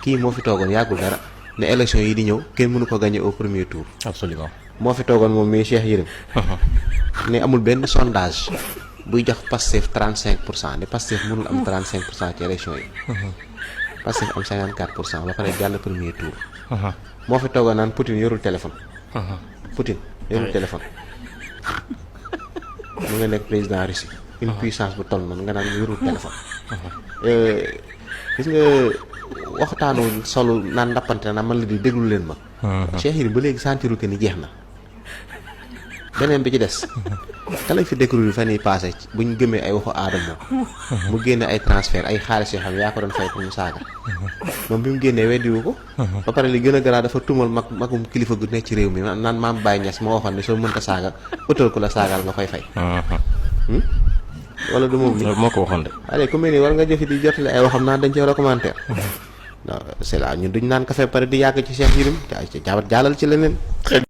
kii moo fi toogoon yàggul dara ne élection yi di ñëw kenn mënu ko gagner au premier tour. absolument moo fi toogoon moom mii Cheikh Yérim ne amul benn sondage buy jox Pastef 35% ne Pastef mënul am 35% ci élection yi. Pastef am 54% ba pare jàll premier tour. moo fi toogoon naan Poutine yorul téléphone. Poutine yorul téléphone. mu nga nekk président Russie. une puissance bu toll noonu nga naan yorul téléphone. gis nga waxtaanu solo naan ndappante na man la di déglu leen ma. Cheikh Yérim ba léegi sentiru que ni jeex na. beneen bi ci des. ka lañ fi découvrir fan yii passé bu ñu gëmee ay waxu aadama mu génne ay transfert ay xaalis yoo xam ne yaa ko doon fay pour mu saaga. moom bi mu génnee weddiwu ko. ba pare li gën a garaaw dafa tuumal magum kilifa gu nekk ci réew mi naan maam Baye Niass moo waxoon ne soo mënta saaga utal ko la saagal nga koy fay. wala du moom loolu moo ko waxoon de. allez ku mel ni war nga jëfi di jotale ay waxam naan dañ ci war a commentaire. non c'est là ñun duñ naan café pare di yàgg ci Cheikh Yérim jaalal ci leneen.